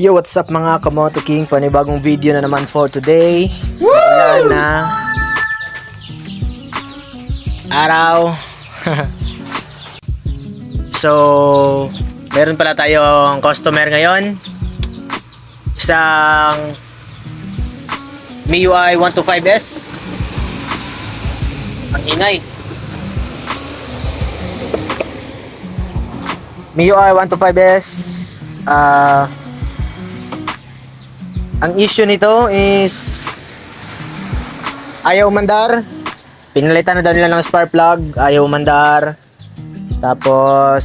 Yo, what's up mga Kamoto King? Panibagong video na naman for today. Wala na araw. So, meron pala tayong customer ngayon. Isang MIUI 125S. Ang ingay. MIUI 125S. Ang issue nito is ayaw mandar. Pinalitan na daw nila ng spark plug, ayaw mandar. Tapos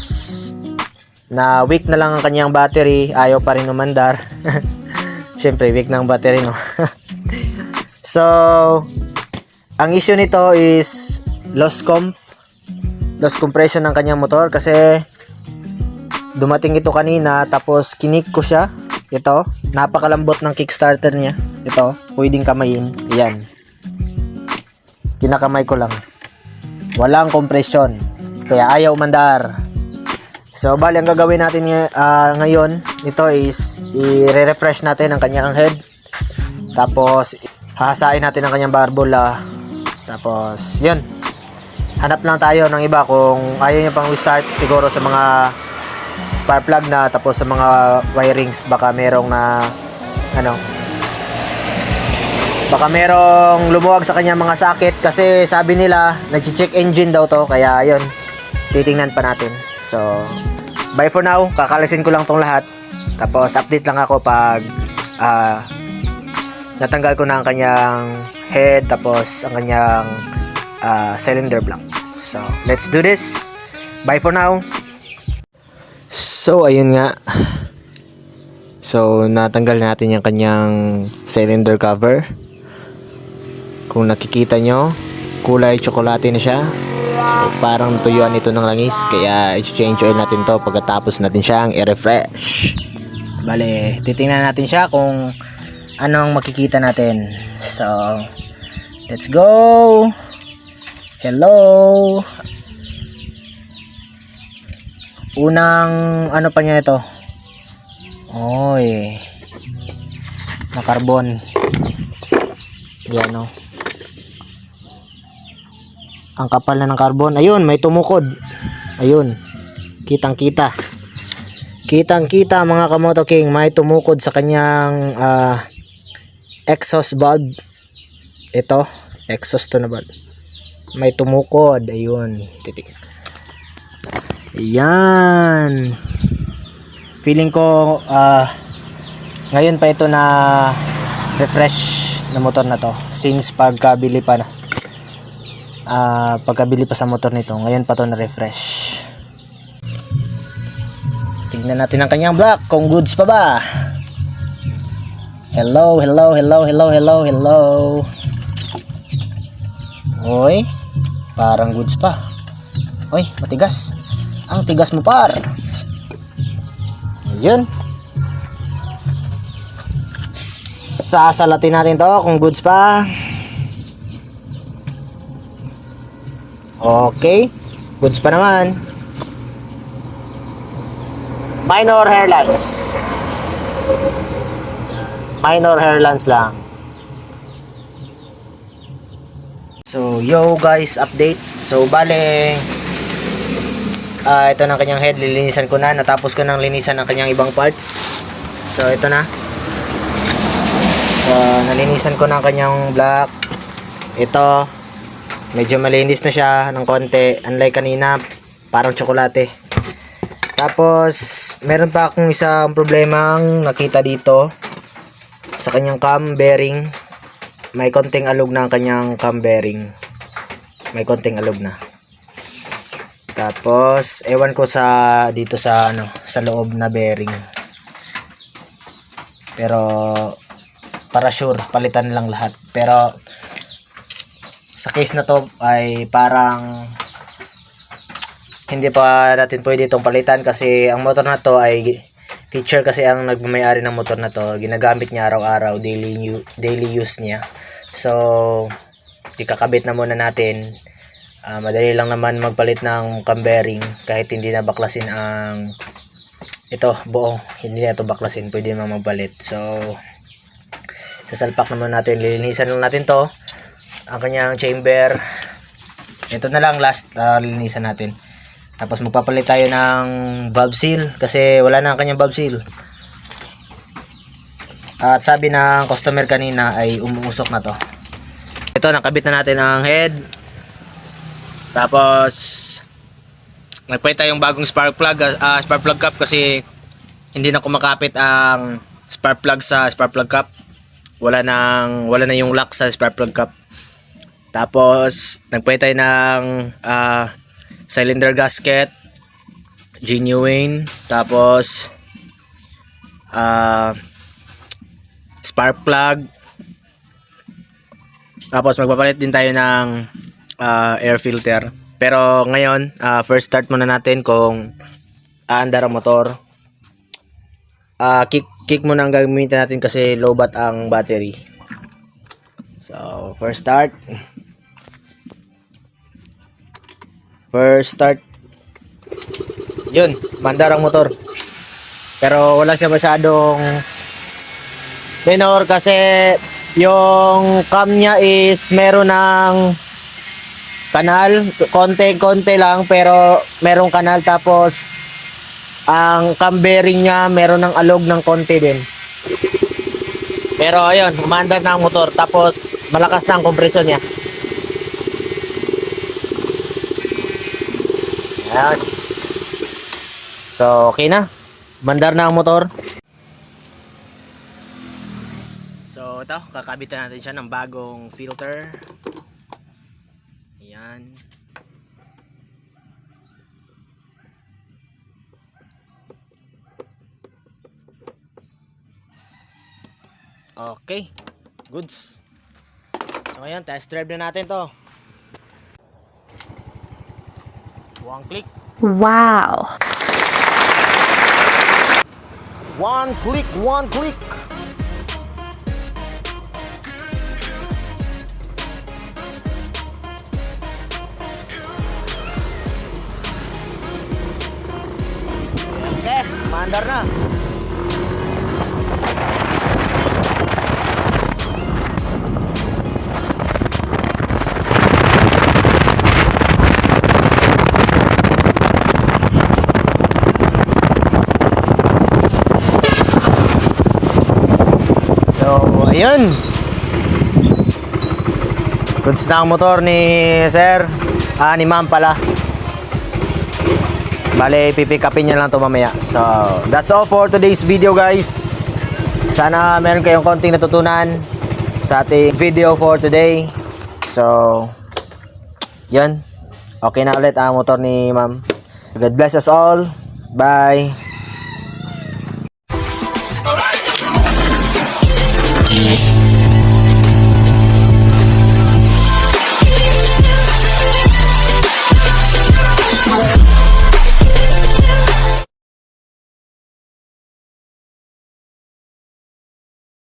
na weak na lang ang kanyang battery, ayaw pa rin umandar. Syempre weak na ang battery, no. So ang issue nito is loss compression ng kanyang motor kasi dumating ito kanina, tapos kinik ko siya. Ito, napakalambot ng kickstarter niya. Ito, pwedeng kamayin. Ayan. Kinakamay ko lang. Walang compression. Kaya ayaw mandar. So, bali ang gagawin natin ngayon, ito is i-refresh natin ang kanyang head. Tapos, hahasain natin ang kanyang barbola. Tapos, yun. Hanap lang tayo ng iba kung ayaw niya pang start siguro sa mga spark plug na, tapos sa mga wirings baka merong baka merong lumuwag sa kanya mga socket kasi sabi nila nag-check engine daw to, kaya yun, titingnan pa natin. So bye for now, kakalisin ko lang tong lahat, tapos update lang ako pag natanggal ko na ang kanyang head tapos ang kanyang cylinder block. So let's do this. Bye for now. So, ayun nga. So, natanggal natin yung kanyang cylinder cover. Kung nakikita nyo, kulay tsokolate na siya. So, parang tuyuan ito ng langis. Kaya, i-change oil natin to pagkatapos natin siyang i-refresh. Bale, titingnan natin siya kung anong makikita natin. So, let's go! Hello! Unang ano pa niya ito? Oy. Na carbon. Yan, oh. Ang kapal na ng carbon. Ayun, may tumukod. Ayun. Kitang-kita. Kitang-kita mga Kamoto King, may tumukod sa kanyang exhaust valve. Ito, exhaust to na valve. May tumukod. Ayun. Titik. Ayan. Feeling ko ngayon pa ito na refresh na motor na to, since pagkabili pa sa motor nito, ngayon pa to na refresh. Tignan natin ang kanyang block kung goods pa ba. Hello. Oy, parang goods pa. Oy, matigas. Ang tigas mo, par. Ayun. Sasalatin natin to kung goods pa. Okay. Goods pa naman. Minor hair lines. Minor hair lines lang. So, yo guys, update. So, bale ito na ang kanyang head, lilinisan ko na. Natapos ko nang linisan ang kanyang ibang parts. So ito na. So nalinisan ko na ang kanyang block. Ito, medyo malinis na siya ng konti, unlike kanina parang tsokolate. Tapos meron pa akong isang problemang nakita dito sa kanyang cam bearing. May konting alog na ang kanyang cam bearing. May konting alog na. Tapos ewan ko sa dito sa sa loob na bearing. Pero para sure palitan lang lahat. Pero sa case na to ay parang hindi pa natin pwede itong palitan kasi ang motor na to ay teacher kasi ang nagmamay-ari ng motor na to. Ginagamit niya araw-araw, daily use niya. So ikakabit na muna natin. Madali lang naman magpalit ng cam bearing kahit hindi na baklasin ang ito buo, hindi na ito baklasin, pwede naman magpalit. So sasalpak naman natin, lilinisan lang natin to, ang kanyang chamber. Ito na lang last, lilinisan natin. Tapos magpapalit tayo ng valve seal kasi wala na ang kanyang valve seal. At sabi ng customer kanina ay umuusok na to. Ito, nakabit na natin ang head. Tapos nagpalit tayong bagong spark plug cap kasi hindi na kumakapit ang spark plug sa spark plug cap. Wala na yung lock sa spark plug cap. Tapos nagpalit tayo ng cylinder gasket, genuine, tapos spark plug. Tapos magpapalit din tayo ng air filter. Pero ngayon, first start muna natin kung aandar ang motor. Kick muna ang gagamitin natin kasi low bat ang battery. So, first start. Yun, mandar ang motor. Pero wala siya masyadong tenor kasi yung cam niya is meron ng kanal, konti lang pero merong kanal, tapos ang cam bearing niya meron ng alog ng konti din. Pero ayun, umandar na ang motor, tapos malakas na ang kompresyon niya. Ayan. So okay na, umandar na ang motor. So ito, kakabitan natin siya ng bagong filter. Ayan. Okay, goods. So ngayon, test drive na natin to. One click. Wow. One click, one click. Okay, mandar na. So, ayun. Goods na ang motor ni sir. Ni ma'am pala. Bale, pipick upin niya lang to mamaya. So, that's all for today's video, guys. Sana meron kayong konting natutunan sa ating video for today. So, yun. Okay na ulit ang motor ni ma'am. God bless us all. Bye.